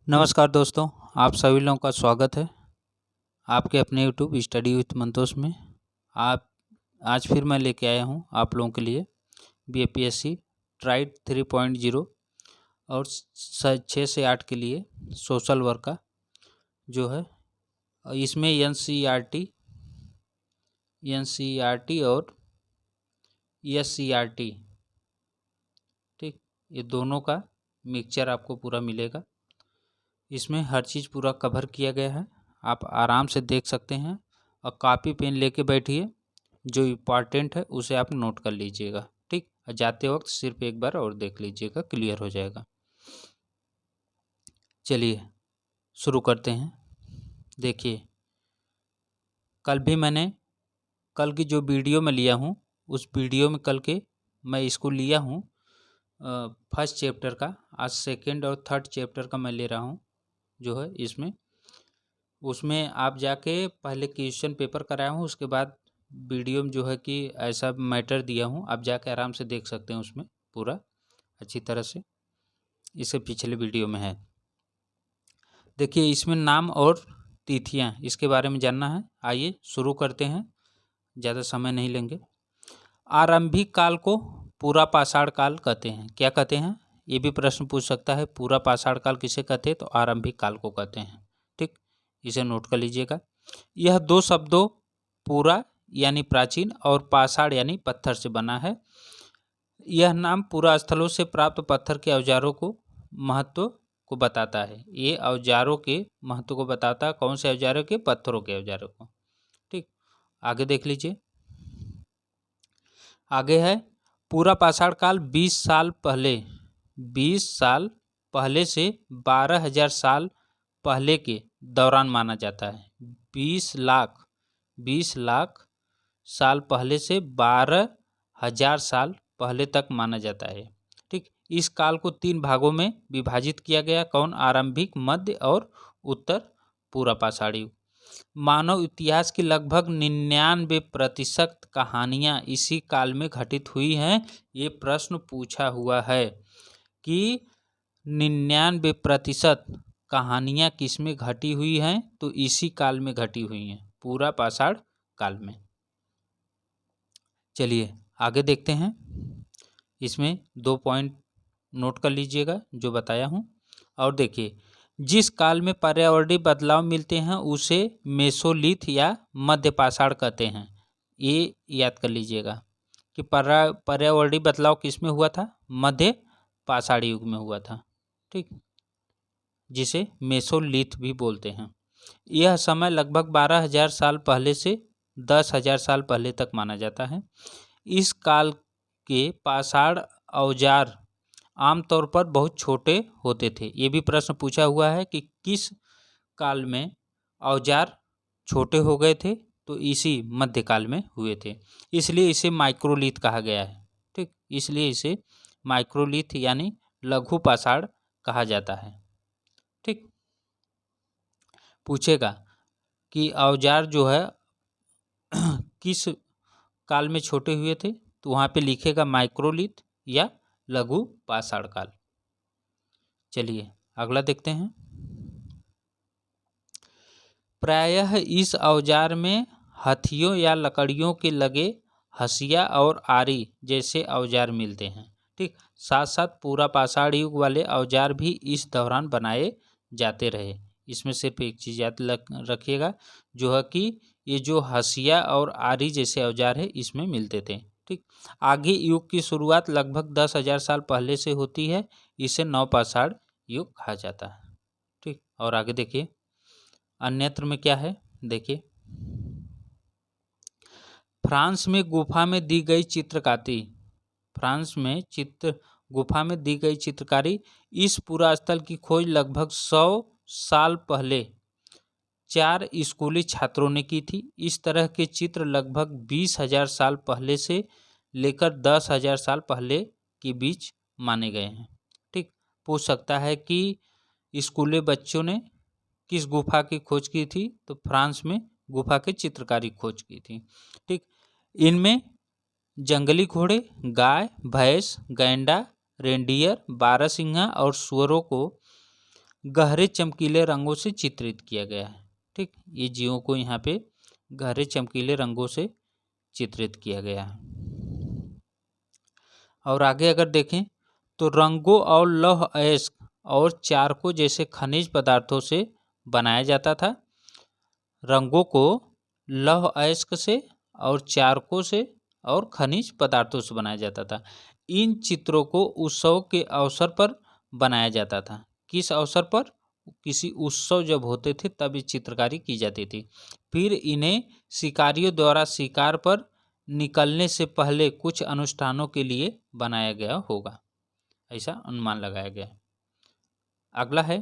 नमस्कार दोस्तों, आप सभी लोगों का स्वागत है आपके अपने यूट्यूब स्टडी विथ मंतोष में। आप आज फिर मैं लेके आया हूँ आप लोगों के लिए बीएपीएससी ट्राइड 3.0 और 6 से 8 के लिए सोशल वर्क का जो है। इसमें एनसीईआरटी और एससीईआरटी, ठीक, ये दोनों का मिक्सचर आपको पूरा मिलेगा। इसमें हर चीज़ पूरा कवर किया गया है, आप आराम से देख सकते हैं और कॉपी पेन लेके बैठिए, जो इम्पॉर्टेंट है उसे आप नोट कर लीजिएगा, ठीक। जाते वक्त सिर्फ एक बार और देख लीजिएगा, क्लियर हो जाएगा। चलिए शुरू करते हैं। देखिए, कल की जो वीडियो मैं लिया हूँ, उस वीडियो में कल के मैं इसको लिया हूँ फर्स्ट चैप्टर का। आज सेकेंड और थर्ड चैप्टर का मैं ले रहा हूँ जो है इसमें। उसमें आप जाके पहले क्वेश्चन पेपर कराया हूँ, उसके बाद वीडियो में जो है कि ऐसा मैटर दिया हूँ, आप जाके आराम से देख सकते हैं उसमें पूरा अच्छी तरह से। इससे पिछले वीडियो में है। देखिए, इसमें नाम और तिथियाँ, इसके बारे में जानना है। आइए शुरू करते हैं, ज़्यादा समय नहीं लेंगे। आरंभिक काल को पूरा पाषाण काल कहते हैं। क्या कहते हैं, ये भी प्रश्न पूछ सकता है। पूरा पाषाण काल किसे कहते हैं, तो आरंभिक काल को कहते हैं, ठीक। इसे नोट कर लीजिएगा। यह दो शब्दों पूरा यानी प्राचीन और पाषाण यानी पत्थर से बना है। यह नाम पूरा स्थलों से प्राप्त पत्थर के औजारों को महत्व को बताता है। ये औजारों के महत्व को बताता है। कौन से औजारों के, पत्थरों के औजारों को, ठीक। आगे देख लीजिए। आगे है पूरा पाषाण काल 20 साल पहले से 12,000 साल पहले के दौरान माना जाता है। 20 लाख साल पहले से 12,000 साल पहले तक माना जाता है, ठीक। इस काल को 3 भागों में विभाजित किया गया। कौन, आरंभिक, मध्य और उत्तर पूरा पाषाण युग। मानव इतिहास की लगभग 99% कहानियाँ इसी काल में घटित हुई हैं। ये प्रश्न पूछा हुआ है कि 99% कहानियाँ किस में घटी हुई हैं, तो इसी काल में घटी हुई हैं, पूरा पाषाण काल में। चलिए आगे देखते हैं। इसमें 2 पॉइंट नोट कर लीजिएगा जो बताया हूँ। और देखिए, जिस काल में पर्यावरणीय बदलाव मिलते हैं उसे मेसोलिथ या मध्य पाषाण कहते हैं। ये याद कर लीजिएगा कि पर्यावरणीय बदलाव किस में हुआ था, मध्य पाषाण युग में हुआ था, ठीक, जिसे मेसोलिथ भी बोलते हैं। यह समय लगभग 12,000 साल पहले से 10,000 साल पहले तक माना जाता है। इस काल के पाषाण औजार आमतौर पर बहुत छोटे होते थे। ये भी प्रश्न पूछा हुआ है कि किस काल में औजार छोटे हो गए थे, तो इसी मध्यकाल में हुए थे, इसलिए इसे माइक्रोलिथ कहा गया है, ठीक। इसलिए इसे माइक्रोलिथ यानी लघु पाषाण कहा जाता है, ठीक। पूछेगा कि औजार जो है किस काल में छोटे हुए थे, तो वहाँ पे लिखेगा माइक्रोलिथ या लघु पाषाण काल। चलिए अगला देखते हैं। प्रायः इस औजार में हथियों या लकड़ियों के लगे हसिया और आरी जैसे औजार मिलते हैं, ठीक। साथ साथ पूरा पाषाण युग वाले औजार भी इस दौरान बनाए जाते रहे। इसमें सिर्फ एक चीज़ याद रखिएगा, जो है कि ये जो हसिया और आरी जैसे औजार है इसमें मिलते थे, ठीक। आगे युग की शुरुआत लगभग 10,000 साल पहले से होती है। इसे नवपाषाण युग कहा जाता है, ठीक। और आगे देखिए अन्यत्र में क्या है। देखिए, फ्रांस में गुफा में दी गई चित्रकारी इस पुरा स्थल की खोज लगभग 100 साल पहले 4 स्कूली छात्रों ने की थी। इस तरह के चित्र लगभग 20,000 साल पहले से लेकर 10,000 साल पहले के बीच माने गए हैं, ठीक। पूछ सकता है कि स्कूली बच्चों ने किस गुफा की खोज की थी, तो फ्रांस में गुफा की चित्रकारी खोज की थी, ठीक। इनमें जंगली घोड़े, गाय, भैंस, गैंडा, रेंडियर, बारहसिंगा और सुअरों को गहरे चमकीले रंगों से चित्रित किया गया है। ठीक, ये जीवों को यहाँ पे गहरे चमकीले रंगों से चित्रित किया गया है। और आगे अगर देखें तो रंगों और लौह अयस्क और चारकों जैसे खनिज पदार्थों से बनाया जाता था। रंगों को लौह अयस्क से और चारकों से और खनिज पदार्थों से बनाया जाता था। इन चित्रों को उत्सव के अवसर पर बनाया जाता था। किस अवसर पर? किसी उत्सव जब होते थे तब ये चित्रकारी की जाती थी। फिर इन्हें शिकारियों द्वारा शिकार पर निकलने से पहले कुछ अनुष्ठानों के लिए बनाया गया होगा, ऐसा अनुमान लगाया गया। अगला है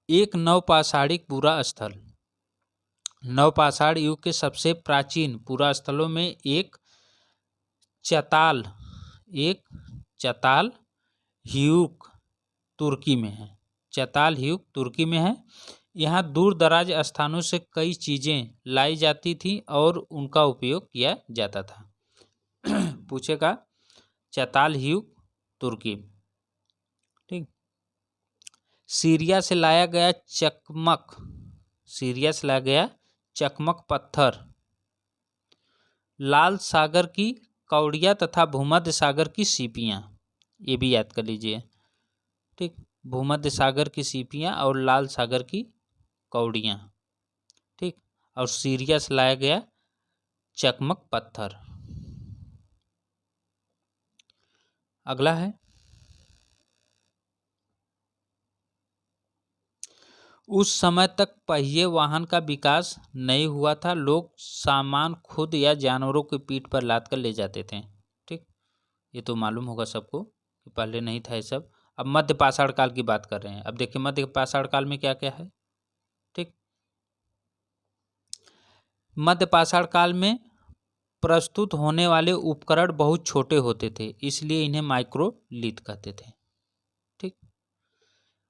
एक नवपाषाणिक पुरा स्थल। नवपाषाण युग के सबसे प्राचीन पुरा स्थलों में एक चताल ह्यूक तुर्की में है। चताल ह्यूक तुर्की में है। यहाँ दूर दराज स्थानों से कई चीज़ें लाई जाती थी और उनका उपयोग किया जाता था। पूछेगा चताल ह्यूक तुर्की। ठीक, सीरिया से लाया गया चकमक पत्थर, लाल सागर की कौड़ियाँ तथा भूमध्य सागर की सीपियाँ, ये भी याद कर लीजिए। ठीक, भूमध्य सागर की सीपियाँ और लाल सागर की कौड़ियाँ। ठीक, और सीरिया से लाया गया चकमक पत्थर। अगला है उस समय तक पहिए वाहन का विकास नहीं हुआ था। लोग सामान खुद या जानवरों की पीठ पर लाद कर ले जाते थे। ठीक, ये तो मालूम होगा सबको कि पहले नहीं था ये सब। अब मध्य पाषाण काल की बात कर रहे हैं। अब देखिए मध्य पाषाण काल में क्या क्या है। ठीक, मध्य पाषाण काल में प्रस्तुत होने वाले उपकरण बहुत छोटे होते थे, इसलिए इन्हें माइक्रोलिथ कहते थे। ठीक,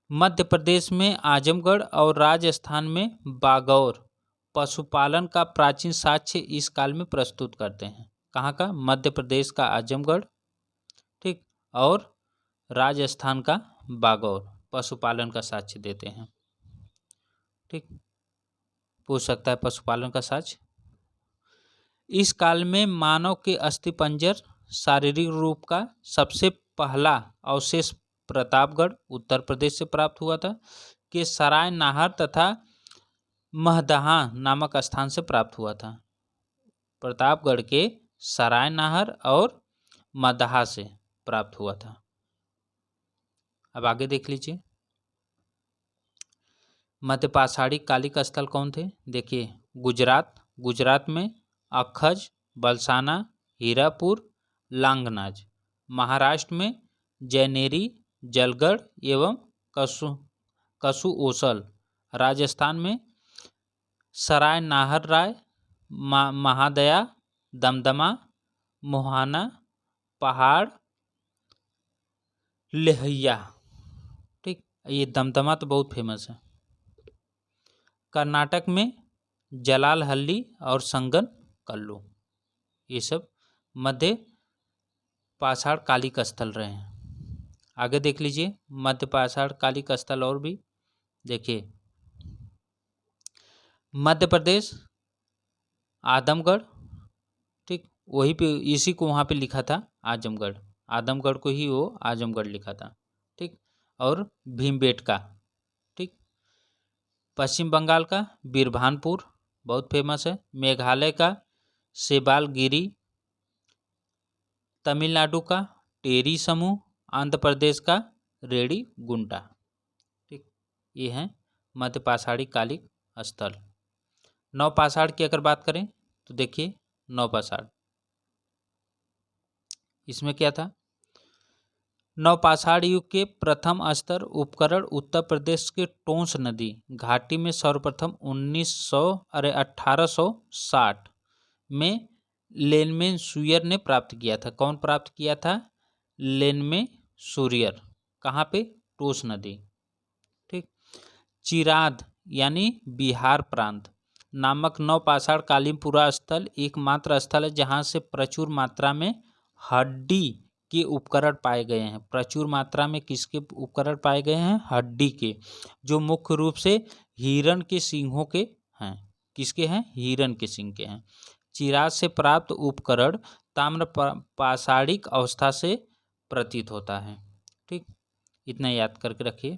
मध्य प्रदेश में आजमगढ़ और राजस्थान में बागौर पशुपालन का प्राचीन साक्ष्य इस काल में प्रस्तुत करते हैं। कहाँ का? मध्य प्रदेश का आजमगढ़, ठीक, और राजस्थान का बागौर पशुपालन का साक्ष्य देते हैं। ठीक, पूछ सकता है पशुपालन का साक्ष्य। इस काल में मानव के अस्थिपंजर शारीरिक रूप का सबसे पहला अवशेष प्रतापगढ़ उत्तर प्रदेश से प्राप्त हुआ था कि सराय नाहर तथा महदहा नामक स्थान से प्राप्त हुआ था। प्रतापगढ़ के सराय नाहर और महदहा से प्राप्त हुआ था। अब आगे देख लीजिए मध्य पाषाणी कालिक स्थल कौन थे। देखिए गुजरात में अखज, बलसाना, हीरापुर, लांगनाज। महाराष्ट्र में जैनेरी, जलगढ़ एवं कसुओसल। राजस्थान में सराय नाहर राय, महादया, दमदमा, मोहाना, पहाड़, लेहैया। ठीक, ये दमदमा तो बहुत फेमस है। कर्नाटक में जलालहल्ली और संगन कल्लू, ये सब मध्य पाषाण कालिक स्थल रहे हैं। आगे देख लीजिए मध्य पाषाण कालिक स्थल और भी। देखिए मध्य प्रदेश आदमगढ़, ठीक, वही पे इसी को वहाँ पे लिखा था आजमगढ़, आदमगढ़ को ही वो आजमगढ़ लिखा था। ठीक, और भीमबेटका। ठीक, पश्चिम बंगाल का बीरभानपुर बहुत फेमस है। मेघालय का सेबालगिरी, तमिलनाडु का टेरी समूह, आंध्र प्रदेश का रेडीगुंटा। ठीक, ये हैं मध्य पाषाणी कालिक स्थल। नवपाषाण की अगर बात करें तो देखिए नवपाषाण, इसमें क्या था। नवपाषाण युग के प्रथम स्तर उपकरण उत्तर प्रदेश के टोंस नदी घाटी में सर्वप्रथम 1860 में लेनमेन सूयर ने प्राप्त किया था। कौन प्राप्त किया था? लेनमे सूरियर। कहाँ पे? टोंस नदी। ठीक, चिराद यानी बिहार प्रांत नामक नवपाषाण कालीन पुरा स्थल एकमात्र स्थल है जहाँ से प्रचुर मात्रा में हड्डी के उपकरण पाए गए हैं। प्रचुर मात्रा में किसके उपकरण पाए गए हैं? हड्डी के, जो मुख्य रूप से हिरण के सींगों के हैं। किसके हैं? हिरण के सींग के हैं। चिराग से प्राप्त उपकरण ताम्र पाषाणिक अवस्था से प्रतीत होता है। ठीक, इतना याद करके रखिए।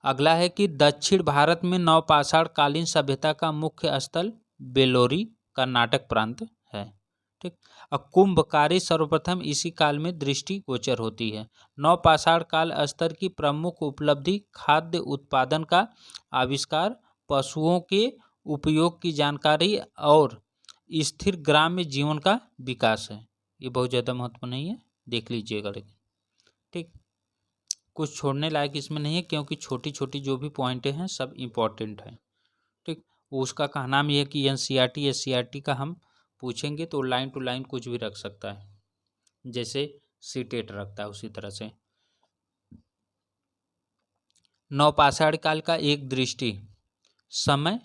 अगला है कि दक्षिण भारत में नवपाषाण कालीन सभ्यता का मुख्य स्थल बेल्लोरी कर्नाटक प्रांत है। ठीक, और कुंभकारी सर्वप्रथम इसी काल में दृष्टिगोचर होती है। नवपाषाण काल स्तर की प्रमुख उपलब्धि खाद्य उत्पादन का आविष्कार, पशुओं के उपयोग की जानकारी और स्थिर ग्राम्य जीवन का विकास है। ये बहुत ज़्यादा महत्वपूर्ण नहीं है, देख लीजिएगा। ठीक, कुछ छोड़ने लायक इसमें नहीं है, क्योंकि छोटी छोटी जो भी पॉइंटें हैं सब इम्पोर्टेंट हैं। ठीक, उसका कहना ये है कि एनसीईआरटी एससीईआरटी का हम पूछेंगे तो लाइन टू लाइन कुछ भी रख सकता है, जैसे सीटेट रखता है उसी तरह से। नवपाषाण काल का एक दृष्टि समय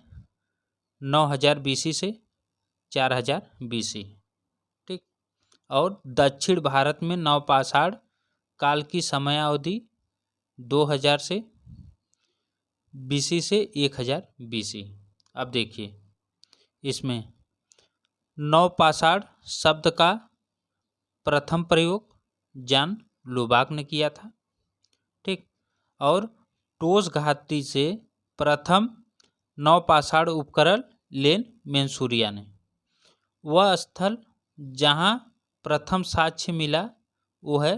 9000 BC से 4000 BC। ठीक, और दक्षिण भारत में नवपाषाण काल की समयावधि 2000 से BC से 1000 BC। अब देखिए इसमें नवपाषाण शब्द का प्रथम प्रयोग जॉन लुबाक ने किया था। ठीक, और टोस घाटी से प्रथम नवपाषाण उपकरण लेन मैनसूरिया ने। वह स्थल जहां प्रथम साक्ष्य मिला वो है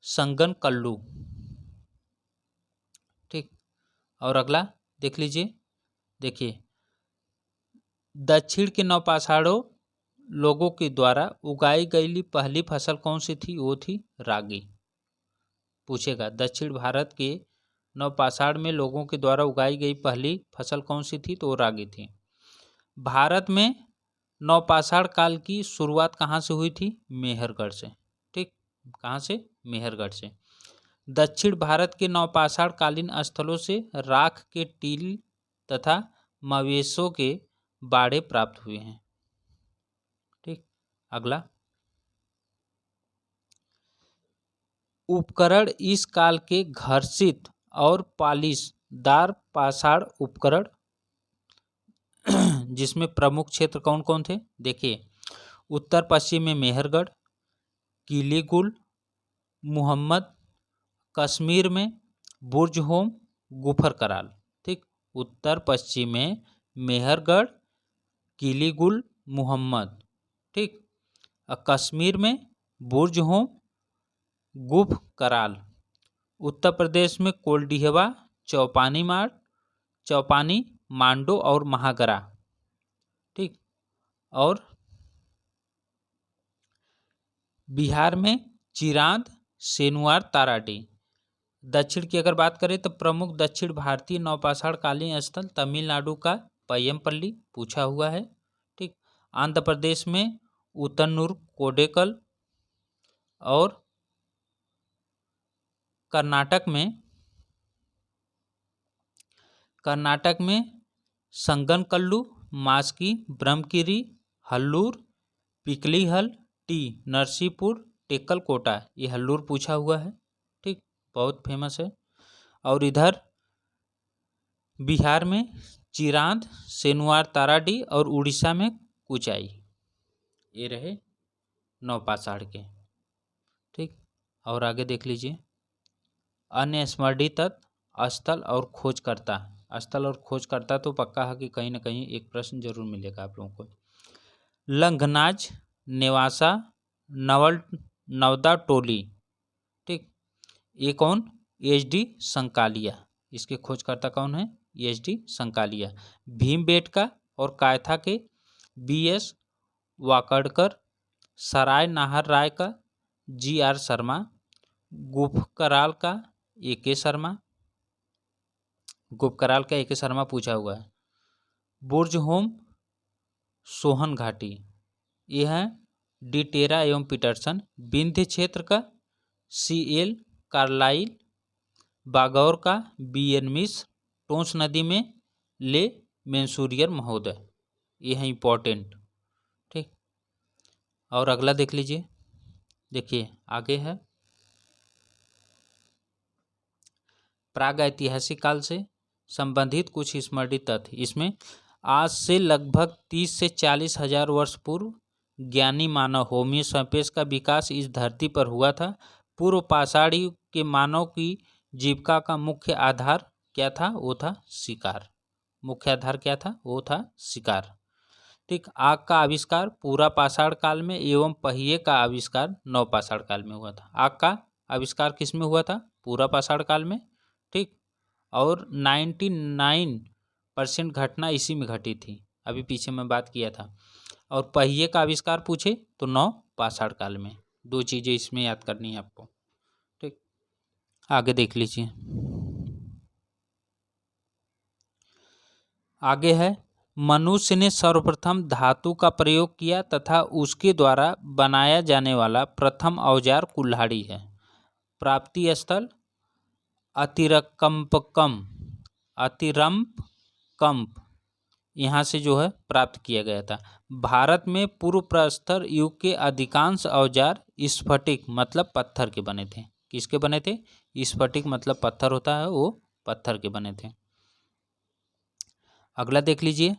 संगनकल्लू। ठीक, और अगला देख लीजिए। देखिए, दक्षिण के नवपाषाणों लोगों के द्वारा उगाई गई पहली फसल कौन सी थी? वो थी रागी। पूछेगा दक्षिण भारत के नवपाषाण में लोगों के द्वारा उगाई गई पहली फसल कौन सी थी? तो वो रागी थी। भारत में नवपाषाण काल की शुरुआत कहाँ से हुई थी? मेहरगढ़ से। ठीक, कहाँ से? मेहरगढ़ से। दक्षिण भारत के नवपाषाण कालीन स्थलों से राख के टील तथा मवेशों के बाड़े प्राप्त हुए हैं। ठीक, अगला उपकरण इस काल के घर्षित और पालिशदार पाषाण उपकरण जिसमें प्रमुख क्षेत्र कौन कौन थे? देखिए, उत्तर पश्चिम में मेहरगढ़, किलीगुल, मुहम्मद, कश्मीर में बुर्जहोम, गुफर कराल। ठीक, उत्तर पश्चिम में मेहरगढ़, किलीगुल, मुहम्मद। ठीक, और कश्मीर में बुर्जहोम, गुफ कराल। उत्तर प्रदेश में कोल्डिहवा, चौपानी, मांडो और महागरा। ठीक, और बिहार में चिरांद, सेनुआर, ताराडी। दक्षिण की अगर बात करें तो प्रमुख दक्षिण भारतीय नवपाषाण कालीन स्थल तमिलनाडु का पय्यमपल्ली पूछा हुआ है। ठीक, आंध्र प्रदेश में उतन्नूर कोडेकल, और कर्नाटक में संगनकल्लू, मास्की, ब्रह्मगिरी, हल्लूर, पिकलीहल, टी नरसीपुर, टेक्कलकोटा। ये हल्लूर पूछा हुआ है। ठीक, बहुत फेमस है। और इधर बिहार में चिरांद, सेनुआर, ताराडी, और उड़ीसा में कुचाई। ये रहे नवपाषाण के। ठीक, और आगे देख लीजिए। अन्य स्मरणीय तत्व स्थल और खोजकर्ता। स्थल और खोजकर्ता तो पक्का है कि कहीं ना कहीं एक प्रश्न जरूर मिलेगा आप लोगों को। लंघनाज, नेवासा, नवदा टोली। ठीक, ये कौन? HD संकालिया। इसके खोजकर्ता कौन है? HD संकालिया। भीमबेटका और कायथा के BS वाकड़कर, सराय नाहर राय का GR शर्मा, गुफकराल का AK शर्मा। गुफकराल का AK शर्मा पूछा हुआ है। बुर्जहोम, सोहन घाटी। यह है डिटेरा एवं पीटरसन। विंध्य क्षेत्र का CL कार्लाइल, बागौर का BN मिश्र, टोंस नदी में ले मैनसूरियर महोदय। ये है इम्पोर्टेंट। ठीक, और अगला देख लीजिए। देखिए आगे है प्रागैतिहासिक काल से संबंधित कुछ स्मृति तथ्य। इसमें आज से लगभग 30 से 40 हजार वर्ष पूर्व ज्ञानी मानव होमो सैपियंस का विकास इस धरती पर हुआ था। पूर्व पाषाण युग के मानव की जीविका का मुख्य आधार क्या था? वो था शिकार। मुख्य आधार क्या था? वो था शिकार। ठीक। आग का आविष्कार पूरा पाषाण काल में एवं पहिए का आविष्कार नव पाषाण काल में हुआ था। आग का आविष्कार किस में हुआ था? पूरा पाषाण काल में। ठीक। और 99% घटना इसी में घटी थी, अभी पीछे मैं बात किया था। और पहिए का आविष्कार पूछे तो नव पाषाण काल में। दो चीज़ें इसमें याद करनी है आपको। ठीक। आगे देख लीजिए। आगे है मनुष्य ने सर्वप्रथम धातु का प्रयोग किया तथा उसके द्वारा बनाया जाने वाला प्रथम औजार कुल्हाड़ी है। प्राप्ति स्थल अतिरम्पकम यहाँ से जो है प्राप्त किया गया था। भारत में पूर्व प्रस्तर युग के अधिकांश औजार स्फटिक मतलब पत्थर के बने थे। किसके बने थे? स्फटिक मतलब पत्थर होता है, वो पत्थर के बने थे। अगला देख लीजिए।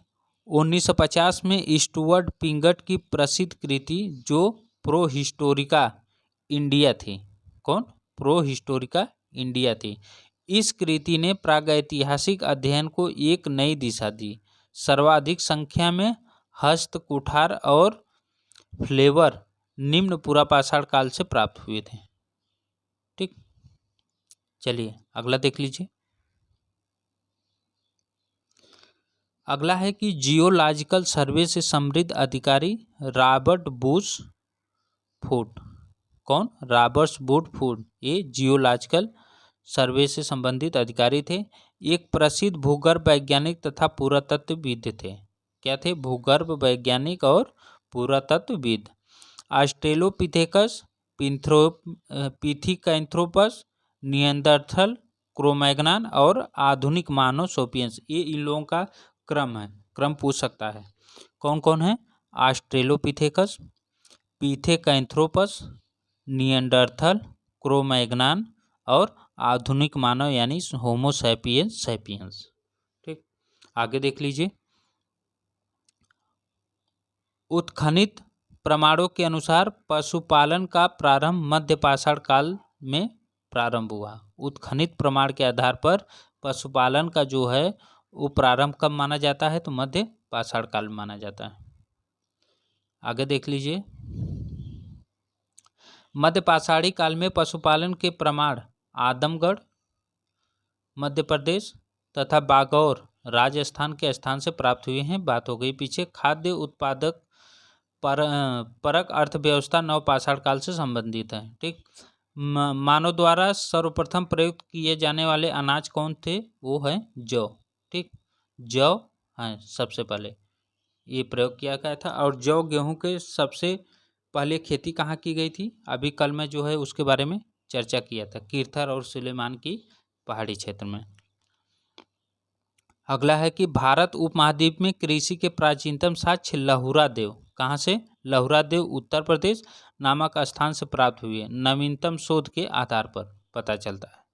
1950 में स्टुअर्ट पिंगट की प्रसिद्ध कृति जो प्रोहिस्टोरिका इंडिया थी। कौन? प्रोहिस्टोरिका इंडिया थी। इस कृति ने प्रागैतिहासिक अध्ययन को एक नई दिशा दी। सर्वाधिक संख्या में हस्त कुठार और फ्लेवर निम्न पुरापाषाण काल से प्राप्त हुए थे। ठीक। चलिए अगला देख लीजिए। अगला है कि जियोलॉजिकल सर्वे से समृद्ध अधिकारी रॉबर्ट बुश फूड। कौन? Robert Bush food. ये जियोलॉजिकल सर्वे से संबंधित अधिकारी थे। एक प्रसिद्ध भूगर्भ वैज्ञानिक तथा पुरातत्वविद थे। क्या थे? भूगर्भ वैज्ञानिक और पुरातत्वविद। ऑस्ट्रेलोपिथेकस, पिथिकैंथ्रोपस, निएंडरथल, क्रोमैग्नन और आधुनिक मानव सोपियंस, ये इन लोगों का क्रम है। क्रम पूछ सकता है। कौन कौन है? ऑस्ट्रेलोपिथेकस, पिथेकैंथ्रोपस, निएंडरथल, क्रोमैग्नन और आधुनिक मानव यानी होमो सैपियंस। ठीक। आगे देख लीजिए। उत्खनित प्रमाणों के अनुसार पशुपालन का प्रारंभ मध्य पाषाण काल में प्रारंभ हुआ। उत्खनित प्रमाण के आधार पर पशुपालन का जो है वो प्रारंभ कब माना जाता है? तो मध्य पाषाण काल में माना जाता है। आगे देख लीजिए। मध्य पाषाणी काल में पशुपालन के प्रमाण आदमगढ़ मध्य प्रदेश तथा बागौर राजस्थान के स्थान से प्राप्त हुए हैं। बात हो गई पीछे। खाद्य उत्पादक परक अर्थव्यवस्था नव पाषाण काल से संबंधित है। ठीक। मानव द्वारा सर्वप्रथम प्रयुक्त किए जाने वाले अनाज कौन थे? वो है जौ। ठीक। जौ है सबसे पहले ये प्रयोग किया गया था। और जौ गेहूं के सबसे पहले खेती कहाँ की गई थी? अभी कल मैं जो है उसके बारे में चर्चा किया था, कीर्थर और सुलेमान की पहाड़ी क्षेत्र में। अगला है कि भारत उपमहाद्वीप में कृषि के प्राचीनतम साक्ष्य लहुरा देव कहाँ से? लहुरा देव उत्तर प्रदेश नामक स्थान से प्राप्त हुए। नवीनतम शोध के आधार पर पता चलता है।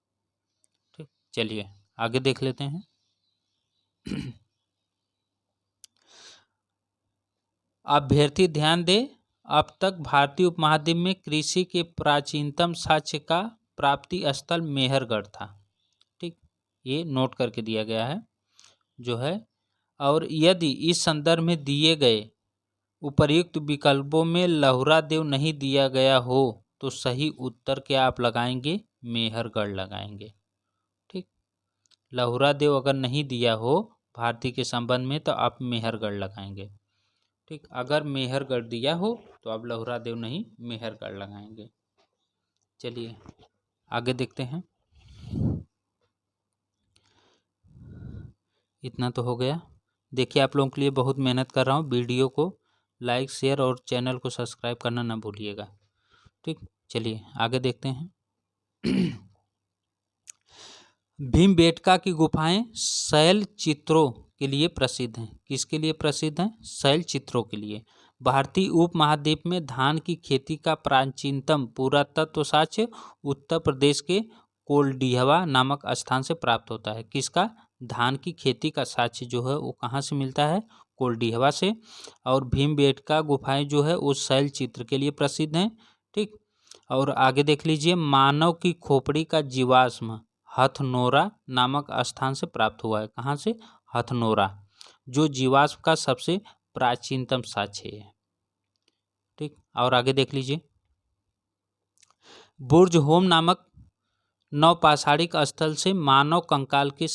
ठीक। चलिए आगे देख लेते हैं। अभ्यर्थी ध्यान दे, अब तक भारतीय उपमहाद्वीप में कृषि के प्राचीनतम साक्ष्य का प्राप्ति स्थल मेहरगढ़ था। ठीक। ये नोट करके दिया गया है जो है। और यदि इस संदर्भ में दिए गए उपर्युक्त विकल्पों में लहुरा देव नहीं दिया गया हो तो सही उत्तर क्या आप लगाएंगे? मेहरगढ़ लगाएंगे। ठीक। लहुरा देव अगर नहीं दिया हो भारती के संबंध में तो आप मेहरगढ़ लगाएंगे। ठीक। अगर मेहरगढ़ दिया हो तो आप लहुरा देव नहीं मेहरगढ़ लगाएंगे। चलिए आगे देखते हैं। इतना तो हो गया। देखिए आप लोगों के लिए बहुत मेहनत कर रहा हूँ। वीडियो को लाइक शेयर और चैनल को सब्सक्राइब करना ना भूलिएगा। ठीक। चलिए आगे देखते हैं। भीमबेटका की गुफाएं शैल चित्रों के लिए प्रसिद्ध हैं। किसके लिए प्रसिद्ध हैं? शैल चित्रों के लिए। भारतीय उपमहाद्वीप में धान की खेती का प्राचीनतम पुरातत्व साक्ष्य उत्तर प्रदेश के कोल्डिहवा नामक स्थान से प्राप्त होता है। किसका? धान की खेती का साक्ष्य जो है वो कहाँ से मिलता है? कोल्डिहवा से। और भीमबेटका गुफाएं जो है वो शैल चित्र के लिए प्रसिद्ध हैं। ठीक। और आगे देख लीजिए, मानव की खोपड़ी का जीवाश्म हथनोरा नामक स्थान से प्राप्त हुआ है। कहाँ से? हथनोरा, जो जीवाश्म का सबसे प्राचीनतम साक्ष्य है। ठीक। और आगे देख लीजिए, बुर्ज होम नामक नवपाषाणिक स्थल से मानव कंकाल के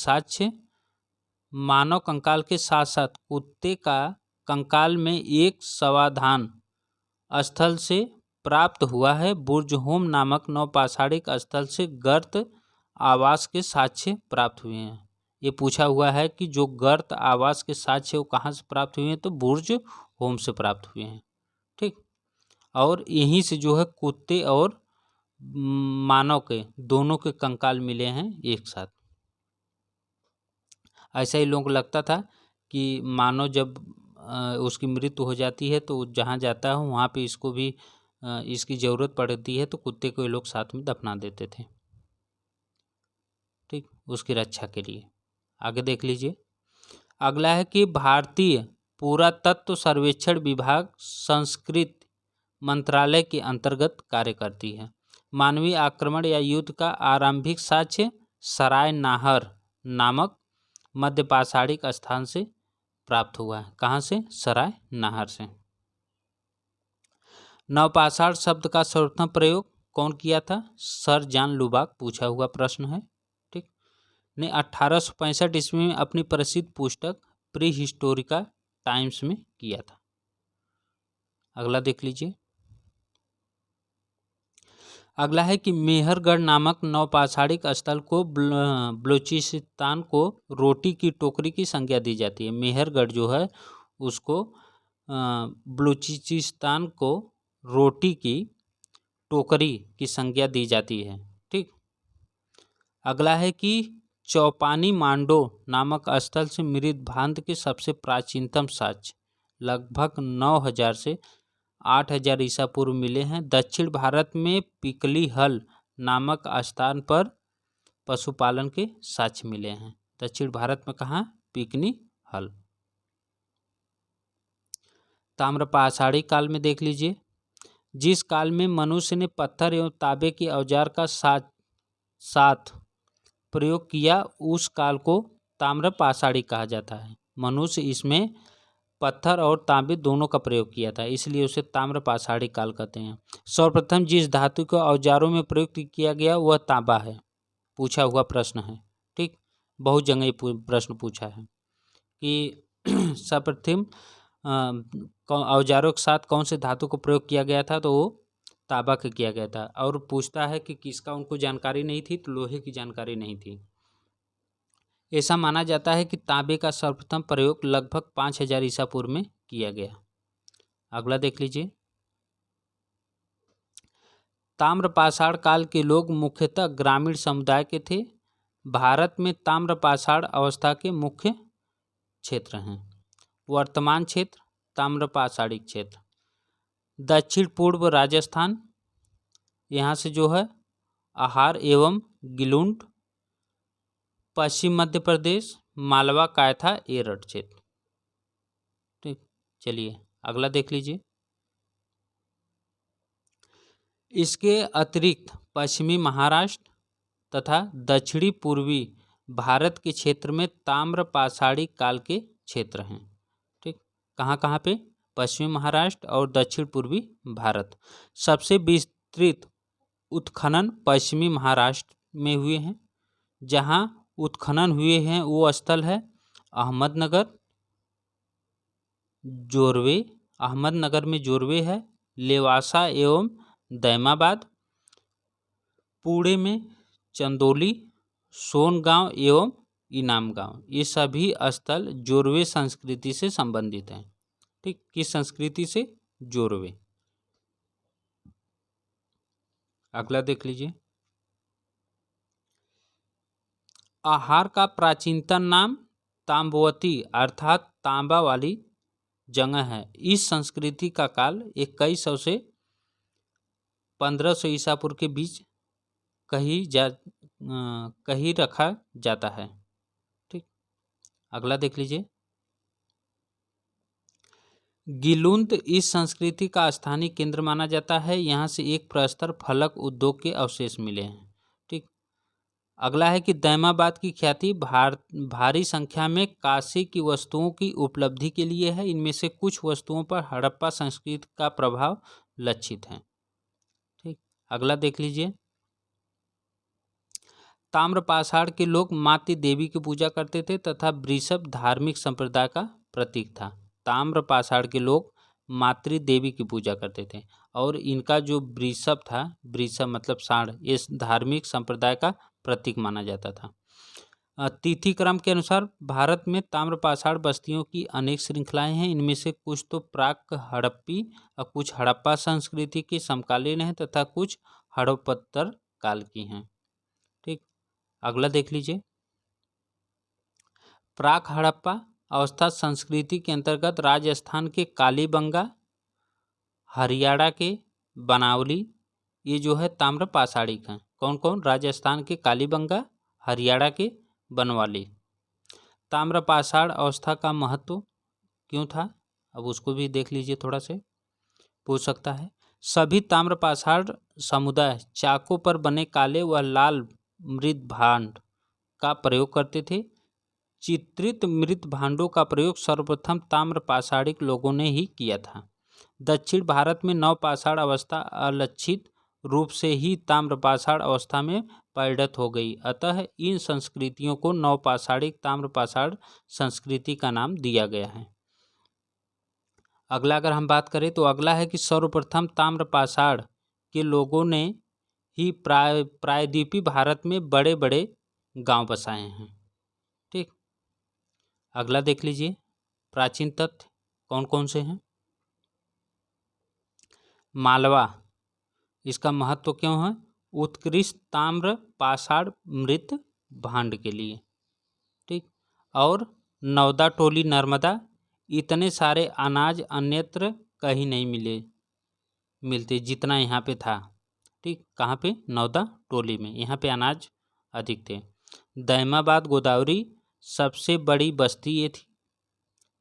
साथ साथ कुत्ते का कंकाल में एक समाधान स्थल से प्राप्त हुआ है। बुर्ज होम नामक नवपाषाणिक स्थल से गर्त आवास के साक्ष्य प्राप्त हुए हैं। ये पूछा हुआ है कि जो गर्त आवास के साक्ष्य वो कहाँ से प्राप्त हुए हैं, तो बुर्ज होम से प्राप्त हुए हैं। ठीक। और यहीं से जो है कुत्ते और मानव के दोनों के कंकाल मिले हैं एक साथ। ऐसा ही लोगों को लगता था कि मानव जब उसकी मृत्यु हो जाती है तो जहाँ जाता है वहाँ पे इसको भी इसकी ज़रूरत पड़ती है, तो कुत्ते को ये लोग साथ में दफना देते थे। ठीक, उसकी रक्षा के लिए। आगे देख लीजिए, अगला है कि भारतीय पुरातत्व सर्वेक्षण विभाग संस्कृत मंत्रालय के अंतर्गत कार्य करती है। मानवीय आक्रमण या युद्ध का आरंभिक साक्ष्य सराय नाहर नामक मध्यपाषाणिक स्थान से प्राप्त हुआ है। कहाँ से? सराय नाहर से। नवपाषाण शब्द का सर्वप्रथम प्रयोग कौन किया था? सर जॉन लुबाक, पूछा हुआ प्रश्न है। ठीक, ने 1865 ईस्वी में अपनी प्रसिद्ध पुस्तक प्री हिस्टोरिका टाइम्स में किया था। अगला देख लीजिए, अगला है कि मेहरगढ़ नामक नवपाषाणिक स्थल को बलूचिस्तान को रोटी की टोकरी की संज्ञा दी जाती है। मेहरगढ़ जो है उसको बलूचिस्तान को रोटी की टोकरी की संज्ञा दी जाती है। ठीक। अगला है कि चौपानी मांडो नामक स्थल से मृदभांत के सबसे प्राचीनतम साक्ष्य लगभग 9000 से 8000 ईसा पूर्व मिले हैं। दक्षिण भारत में पिकली हल नामक स्थान पर पशुपालन के साक्ष्य मिले हैं। दक्षिण भारत में कहाँ? पिकनी हल। ताम्रपाषाणी काल में देख लीजिए, जिस काल में मनुष्य ने पत्थर एवं तांबे के औजार का साथ प्रयोग किया उस काल को ताम्रपाषाणी कहा जाता है। मनुष्य इसमें पत्थर और तांबे दोनों का प्रयोग किया था, इसलिए उसे ताम्रपाषाणी काल कहते हैं। सर्वप्रथम जिस धातु को औजारों में प्रयुक्त किया गया वह तांबा है। पूछा हुआ प्रश्न है। ठीक, बहुत जगह प्रश्न पूछा है कि सर्वप्रथम औजारों के साथ कौन से धातु को प्रयोग किया गया था, तो वो तांबा का किया गया था। और पूछता है कि किसका उनको जानकारी नहीं थी, तो लोहे की जानकारी नहीं थी। ऐसा माना जाता है कि तांबे का सर्वप्रथम प्रयोग लगभग 5000 ईसा पूर्व में किया गया। अगला देख लीजिए, ताम्रपाषाण काल के लोग मुख्यतः ग्रामीण समुदाय के थे। भारत में ताम्रपाषाण अवस्था के मुख्य क्षेत्र हैं। वर्तमान क्षेत्र ताम्रपाषाणी क्षेत्र, दक्षिण पूर्व राजस्थान, यहाँ से जो है आहार एवं गिलुंड, पश्चिम मध्य प्रदेश, मालवा, कायथा, एरठ क्षेत्र। ठीक, चलिए अगला देख लीजिए, इसके अतिरिक्त पश्चिमी महाराष्ट्र तथा दक्षिणी पूर्वी भारत के क्षेत्र में ताम्रपाषाणी काल के क्षेत्र हैं। ठीक, कहाँ कहाँ पे? पश्चिमी महाराष्ट्र और दक्षिण पूर्वी भारत। सबसे विस्तृत उत्खनन पश्चिमी महाराष्ट्र में हुए हैं। जहाँ उत्खनन हुए हैं वो स्थल है अहमदनगर, जोरवे, अहमदनगर में जोरवे है, लेवासा एवं दैमाबाद, पुणे में चंदौली, सोनगांव एवं इनाम गांव। ये सभी स्थल जोरवे संस्कृति से संबंधित हैं। ठीक, किस संस्कृति से? जोरवे। अगला देख लीजिए, आहार का प्राचीनतम नाम ताम्बवती अर्थात तांबा वाली जगह है। इस संस्कृति का काल 2100 से 1500 ईसा पूर्व के बीच कहीं रखा जाता है। ठीक, अगला देख लीजिए। गिलुंत इस संस्कृति का स्थानीय केंद्र माना जाता है। यहाँ से एक प्रस्तर फलक उद्योग के अवशेष मिले हैं। ठीक, अगला है कि दैमाबाद की ख्याति भारी संख्या में कांसे की वस्तुओं की उपलब्धि के लिए है। इनमें से कुछ वस्तुओं पर हड़प्पा संस्कृति का प्रभाव लक्षित है। ठीक, अगला देख लीजिए। ताम्रपाषाण के लोग मातृ देवी की पूजा करते थे तथा वृषभ धार्मिक संप्रदाय का प्रतीक था। ताम्रपाषाण के लोग मातृ देवी की पूजा करते थे और इनका जो वृषभ था, वृषभ मतलब सांड, इस धार्मिक संप्रदाय का प्रतीक माना जाता था। तिथि क्रम के अनुसार भारत में ताम्रपाषाण बस्तियों की अनेक श्रृंखलाएं हैं। इनमें से कुछ तो प्राक हड़प्पी और कुछ हड़प्पा संस्कृति की समकालीन है तथा कुछ हड़प्पोत्तर काल की हैं। ठीक, अगला देख लीजिए। प्राक हड़प्पा अवस्था संस्कृति के अंतर्गत राजस्थान के कालीबंगा, हरियाणा के बनावली, ये जो है ताम्रपाषाणिक हैं। कौन कौन? राजस्थान के कालीबंगा, हरियाणा के बनवाली। ताम्रपाषाण अवस्था का महत्व क्यों था, अब उसको भी देख लीजिए, थोड़ा से पूछ सकता है। सभी ताम्रपाषाण समुदाय चाकों पर बने काले व लाल मृत भांड का प्रयोग करते थे। चित्रित मृत भांडों का प्रयोग सर्वप्रथम ताम्रपाषाणिक लोगों ने ही किया था। दक्षिण भारत में नवपाषाण अवस्था अलक्षित रूप से ही ताम्रपाषाण अवस्था में परिणत हो गई। अतः इन संस्कृतियों को नवपाषाणिक ताम्रपाषाण संस्कृति का नाम दिया गया है। अगला अगर हम बात करें तो अगला है कि सर्वप्रथम ताम्रपाषाण के लोगों ने ही प्रायद्वीपीय भारत में बड़े बड़े गांव बसाए हैं। ठीक, अगला देख लीजिए। प्राचीन तथ्य कौन कौन से हैं? मालवा, इसका महत्व क्यों है? उत्कृष्ट ताम्र पाषाण मृत भांड के लिए। ठीक, और नौदा टोली नर्मदा, इतने सारे अनाज अन्यत्र कहीं नहीं मिलते जितना यहाँ पे था। ठीक, कहाँ पे? नौदा टोली में, यहाँ पे अनाज अधिक थे। दैमाबाद गोदावरी सबसे बड़ी बस्ती ये थी।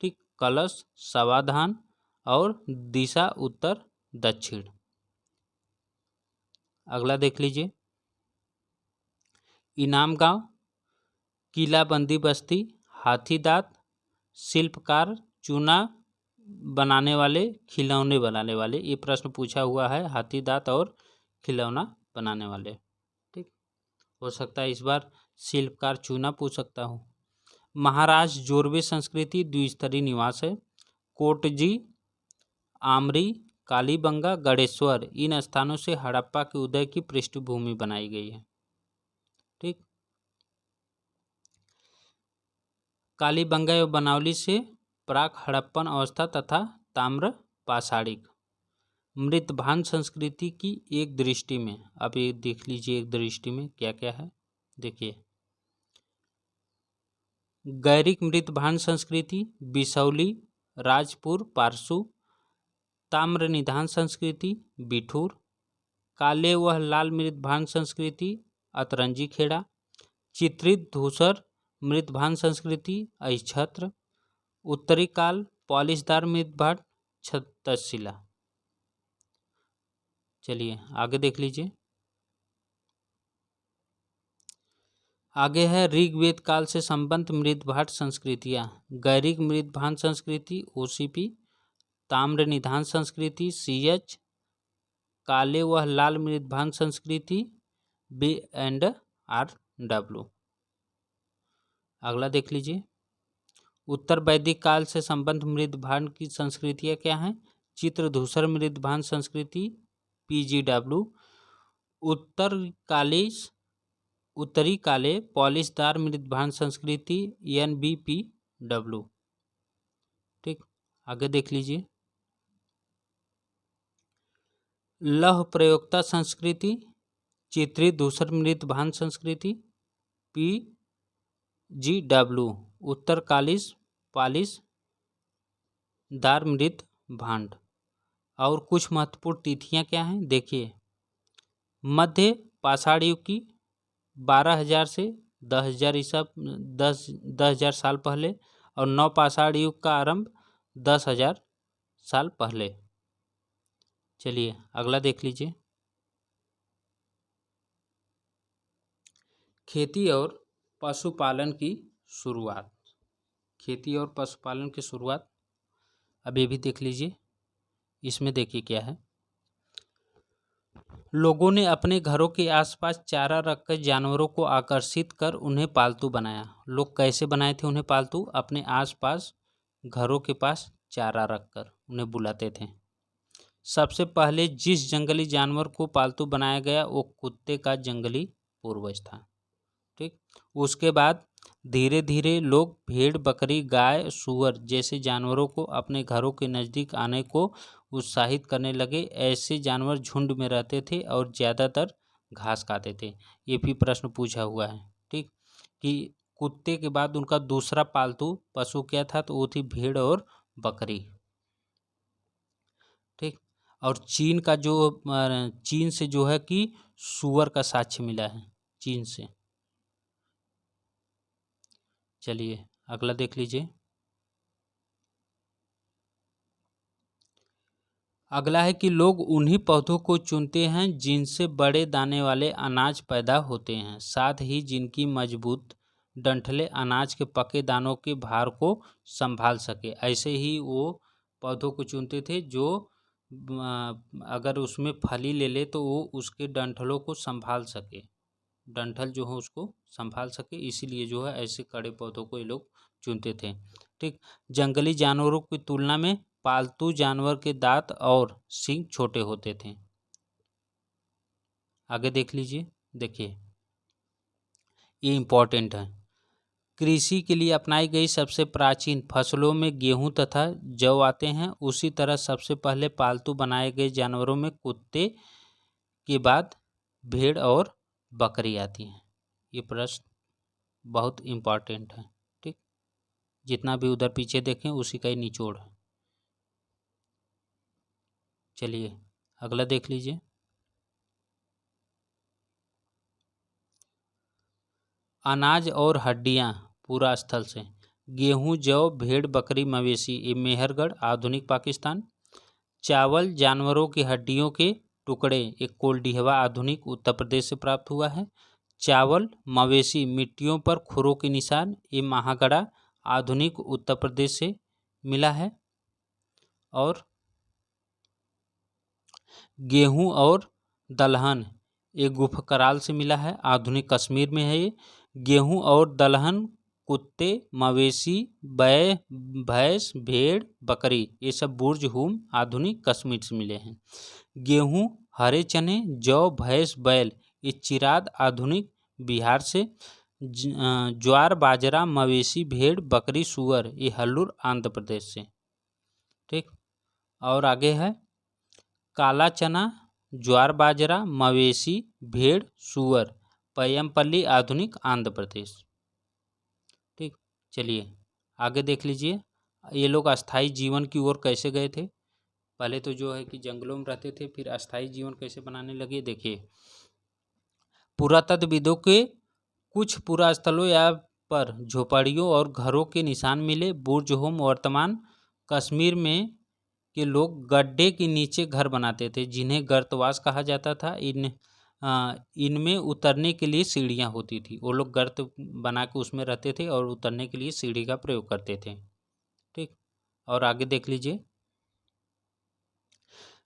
ठीक, कलश, समाधान और दिशा उत्तर दक्षिण। अगला देख लीजिए। इनाम गांव, किलाबंदी बस्ती, हाथीदांत, शिल्पकार, चूना बनाने वाले, खिलौने बनाने वाले। ये प्रश्न पूछा हुआ है, हाथीदांत और खिलौना बनाने वाले। ठीक, हो सकता है इस बार शिल्पकार चूना पूछ सकता हूँ। महाराष्ट्र जोरवे संस्कृति द्विस्तरीय निवास है। कोटजी, आमरी, कालीबंगा, गणेश्वर, इन स्थानों से हड़प्पा के उदय की पृष्ठभूमि बनाई गई है। ठीक, कालीबंगा एवं बनावली से प्राक हड़प्पन अवस्था तथा ताम्रपाषाणिक मृतभांड संस्कृति की एक दृष्टि में, अब ये देख लीजिए एक दृष्टि में क्या क्या है। देखिए, गैरिक मृतभांड संस्कृति बिसौली, राजपुर, पारसू। ताम्र निधान संस्कृति बिठूर। काले व लाल मृतभांड संस्कृति अतरंजी खेड़ा। चित्रित धूसर मृतभांड संस्कृति अहिछत्र। उत्तरी काल पॉलिशदार मृतभांड तक्षशिला। चलिए आगे देख लीजिए। आगे है ऋग्वेद काल से संबंध मृतभांड संस्कृतियाँ। गैरिक मृतभांड संस्कृति ओसीपी। ताम्र निधान संस्कृति सीएच। काले व लाल मृतभांड संस्कृति B&RW। अगला देख लीजिए। उत्तर वैदिक काल से संबंध मृतभांड की संस्कृतियाँ क्या हैं? चित्रधूसर मृतभांड संस्कृति PGW। उत्तरी काले पॉलिशदार मृतभांड संस्कृति NBPW। ठीक, आगे देख लीजिए। लौह प्रयोक्ता संस्कृति चित्रित धूसर मृतभांड संस्कृति PGW। उत्तर कालिस पालिश दारमृत भांड। और कुछ महत्वपूर्ण तिथियां क्या हैं देखिए, मध्य पाषाण युग की 12,000 से 10,000 ईसा 10,000 साल पहले, और नव पाषाण युग का आरंभ 10,000 साल पहले। चलिए अगला देख लीजिए, खेती और पशुपालन की शुरुआत। खेती और पशुपालन की शुरुआत अब ये भी देख लीजिए, इसमें देखिए क्या है, लोगों ने अपने घरों के आसपास चारा रखकर जानवरों को आकर्षित कर उन्हें पालतू बनाया। लोग कैसे बनाए थे उन्हें पालतू? अपने आसपास घरों के पास चारा रखकर उन्हें बुलाते थे। सबसे पहले जिस जंगली जानवर को पालतू बनाया गया वो कुत्ते का जंगली पूर्वज था। ठीक, उसके बाद धीरे धीरे लोग भेड़, बकरी, गाय, सूअर जैसे जानवरों को अपने घरों के नज़दीक आने को उत्साहित करने लगे। ऐसे जानवर झुंड में रहते थे और ज़्यादातर घास खाते थे। ये भी प्रश्न पूछा हुआ है, ठीक, कि कुत्ते के बाद उनका दूसरा पालतू पशु क्या था, तो वो थी भेड़ और बकरी। ठीक, और चीन का जो चीन से जो है कि सूअर का साक्ष्य मिला है, चीन से। चलिए अगला देख लीजिए, अगला है कि लोग उन्हीं पौधों को चुनते हैं जिनसे बड़े दाने वाले अनाज पैदा होते हैं, साथ ही जिनकी मजबूत डंठलें अनाज के पके दानों के भार को संभाल सके। ऐसे ही वो पौधों को चुनते थे जो अगर उसमें फली ले ले तो वो उसके डंठलों को संभाल सके, डंठल जो हो उसको संभाल सके, इसीलिए जो है ऐसे कड़े पौधों को ये लोग चुनते थे। ठीक, जंगली जानवरों की तुलना में पालतू जानवर के दांत और सींग छोटे होते थे। आगे देख लीजिए, देखिए ये इम्पोर्टेंट है। कृषि के लिए अपनाई गई सबसे प्राचीन फसलों में गेहूं तथा जौ आते हैं। उसी तरह सबसे पहले पालतू बनाए गए जानवरों में कुत्ते के बाद भेड़ और बकरी आती हैं। ये प्रश्न बहुत इम्पोर्टेंट है। ठीक, जितना भी उधर पीछे देखें उसी का ही निचोड़ है। चलिए अगला देख लीजिए, अनाज और हड्डियाँ पूरा स्थल से। गेहूं, जौ, भेड़, बकरी, मवेशी, ये मेहरगढ़ आधुनिक पाकिस्तान। चावल, जानवरों की हड्डियों के टुकड़े, एक कोल्डिहवा आधुनिक उत्तर प्रदेश से प्राप्त हुआ है। चावल, मवेशी, मिट्टियों पर खुरों के निशान, ये महागढ़ा आधुनिक उत्तर प्रदेश से मिला है। और गेहूं और दलहन एक गुफकराल से मिला है, आधुनिक कश्मीर में है ये। गेहूं और दलहन कुत्ते, मवेशी, भैंस, भेड़, बकरी, ये सब बुर्ज हुम आधुनिक कश्मीर से मिले हैं। गेहूं, हरे चने, जौ, भैंस, बैल, ये चिराद आधुनिक बिहार से। ज्वार, बाजरा, मवेशी, भेड़, बकरी, सूअर, ये हल्लूर आंध्र प्रदेश से। ठीक, और आगे है काला चना, ज्वार, बाजरा, मवेशी, भेड़, सूअर, पय्यमपल्ली आधुनिक आंध्र प्रदेश। ठीक, चलिए आगे देख लीजिए, ये लोग अस्थाई जीवन की ओर कैसे गए थे। पहले तो जो है कि जंगलों में रहते थे, फिर अस्थाई जीवन कैसे बनाने लगे। देखिए, पुरातत्वविदों के कुछ पुरास्थलों या पर झोपड़ियों और घरों के निशान मिले। बुर्ज होम वर्तमान कश्मीर में के लोग गड्ढे के नीचे घर बनाते थे, जिन्हें गर्तवास कहा जाता था। इनमें उतरने के लिए सीढ़ियाँ होती थी। वो लोग गर्त बना के उसमें रहते थे और उतरने के लिए सीढ़ी का प्रयोग करते थे। ठीक, और आगे देख लीजिए,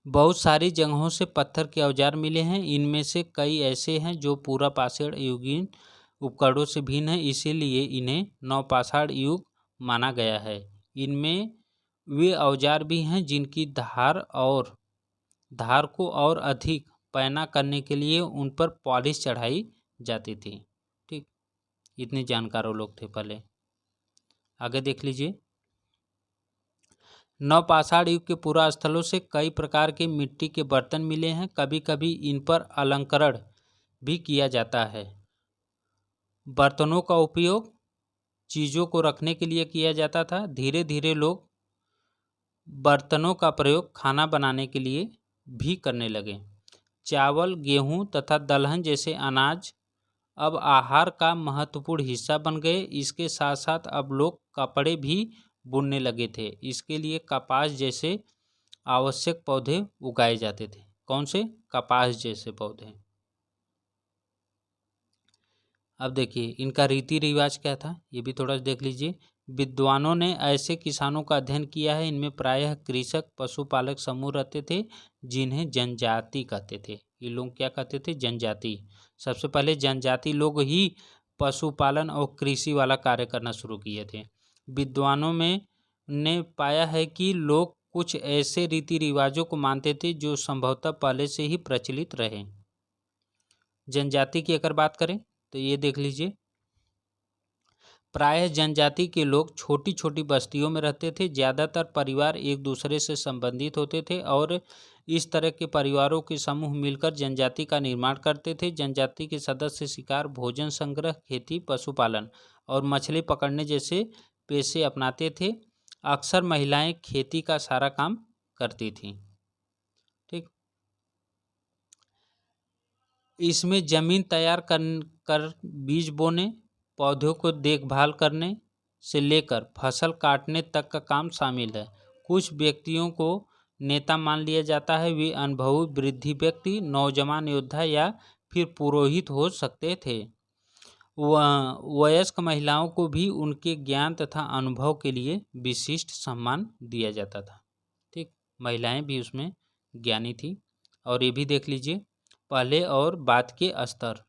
बहुत सारी जगहों से पत्थर के औजार मिले हैं। इनमें से कई ऐसे हैं जो पूरा पाषाण युगीन उपकरणों से भिन्न है, इसीलिए इन्हें नवपाषाण युग माना गया है। इनमें वे औजार भी हैं जिनकी धार को और अधिक पैना करने के लिए उन पर पॉलिश चढ़ाई जाती थी। ठीक, इतने जानकार लोग थे पहले। आगे देख लीजिए, नवपाषाण युग के पुरा स्थलों से कई प्रकार के मिट्टी के बर्तन मिले हैं। कभी कभी इन पर अलंकरण भी किया जाता है। बर्तनों का उपयोग चीज़ों को रखने के लिए किया जाता था। धीरे धीरे लोग बर्तनों का प्रयोग खाना बनाने के लिए भी करने लगे। चावल, गेहूं तथा दलहन जैसे अनाज अब आहार का महत्वपूर्ण हिस्सा बन गए। इसके साथ साथ अब लोग कपड़े भी बुनने लगे थे। इसके लिए कपास जैसे आवश्यक पौधे उगाए जाते थे। कौन से? कपास जैसे पौधे। अब देखिए इनका रीति रिवाज क्या था, ये भी थोड़ा देख लीजिए। विद्वानों ने ऐसे किसानों का अध्ययन किया है, इनमें प्रायः कृषक पशुपालक समूह रहते थे जिन्हें जनजाति कहते थे। ये लोग क्या कहते थे? जनजाति। सबसे पहले जनजाति लोग ही पशुपालन और कृषि वाला कार्य करना शुरू किए थे। विद्वानों में ने पाया है कि लोग कुछ ऐसे रीति रिवाजों को मानते थे जो संभवतः पहले से ही प्रचलित रहे। जनजाति की अगर बात करें तो ये देख लीजिए, प्रायः जनजाति के लोग छोटी छोटी बस्तियों में रहते थे। ज़्यादातर परिवार एक दूसरे से संबंधित होते थे और इस तरह के परिवारों के समूह मिलकर जनजाति का निर्माण करते थे। जनजाति के सदस्य शिकार, भोजन संग्रह, खेती, पशुपालन और मछली पकड़ने जैसे पेशे अपनाते थे। अक्सर महिलाएं खेती का सारा काम करती थीं। ठीक, इसमें जमीन तैयार कर बीज बोने, पौधों को देखभाल करने से लेकर फसल काटने तक का काम शामिल है। कुछ व्यक्तियों को नेता मान लिया जाता है। वे अनुभवी वृद्ध व्यक्ति, नौजवान योद्धा या फिर पुरोहित हो सकते थे। वयस्क महिलाओं को भी उनके ज्ञान तथा अनुभव के लिए विशिष्ट सम्मान दिया जाता था। ठीक, महिलाएं भी उसमें ज्ञानी थी। और ये भी देख लीजिए पहले और बाद के स्तर।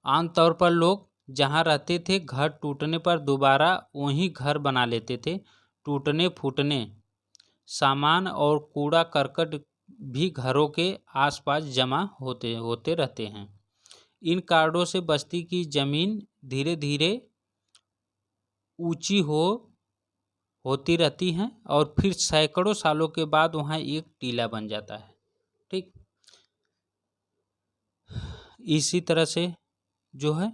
आमतौर पर लोग जहाँ रहते थे, घर टूटने पर दोबारा वहीं घर बना लेते थे। टूटने फूटने सामान और कूड़ा करकट भी घरों के आसपास जमा होते रहते हैं। इन कारणों से बस्ती की जमीन धीरे धीरे ऊंची होती रहती हैं और फिर सैकड़ों सालों के बाद वहाँ एक टीला बन जाता है। ठीक, इसी तरह से जो है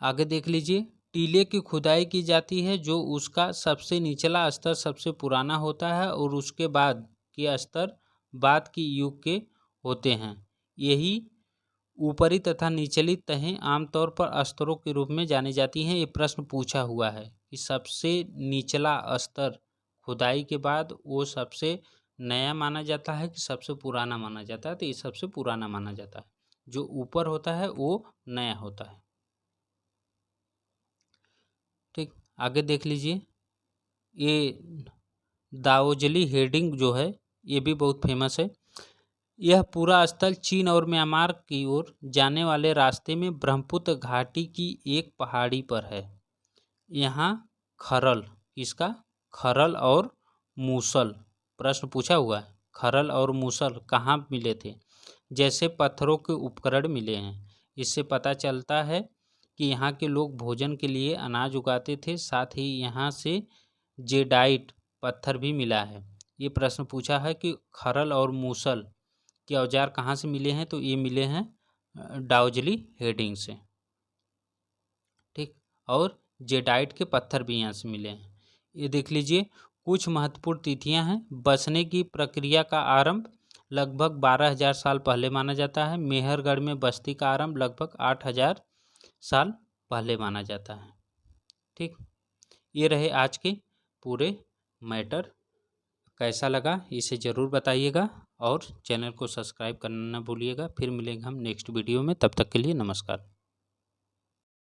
आगे देख लीजिए, टीले की खुदाई की जाती है जो उसका सबसे निचला स्तर सबसे पुराना होता है और उसके बाद के स्तर बाद की युग के होते हैं। यही ऊपरी तथा निचली तहें आमतौर पर स्तरों के रूप में जानी जाती हैं। ये प्रश्न पूछा हुआ है कि सबसे निचला स्तर खुदाई के बाद वो सबसे नया माना जाता है कि सबसे पुराना माना जाता है? तो ये सबसे पुराना माना जाता है। जो ऊपर होता है वो नया होता है। ठीक, आगे देख लीजिए, ये दाओजली हेडिंग जो है ये भी बहुत फेमस है। यह पूरा स्थल चीन और म्यांमार की ओर जाने वाले रास्ते में ब्रह्मपुत्र घाटी की एक पहाड़ी पर है। यहाँ खरल, किसका? खरल और मूसल प्रश्न पूछा हुआ है। खरल और मूसल कहाँ मिले थे? जैसे पत्थरों के उपकरण मिले हैं। इससे पता चलता है कि यहाँ के लोग भोजन के लिए अनाज उगाते थे। साथ ही यहाँ से जेडाइट पत्थर भी मिला है। ये प्रश्न पूछा है कि खरल और मूसल के औजार कहाँ से मिले हैं? तो ये मिले हैं दाओजली हेडिंग से। ठीक, और जेडाइट के पत्थर भी यहाँ से मिले हैं। ये देख लीजिए, कुछ महत्वपूर्ण तिथियां हैं। बसने की प्रक्रिया का आरंभ लगभग 12,000 साल पहले माना जाता है। मेहरगढ़ में बस्ती का आरंभ लगभग 8,000 साल पहले माना जाता है। ठीक, ये रहे आज के पूरे मैटर। कैसा लगा इसे ज़रूर बताइएगा और चैनल को सब्सक्राइब करना ना भूलिएगा। फिर मिलेंगे हम नेक्स्ट वीडियो में, तब तक के लिए नमस्कार।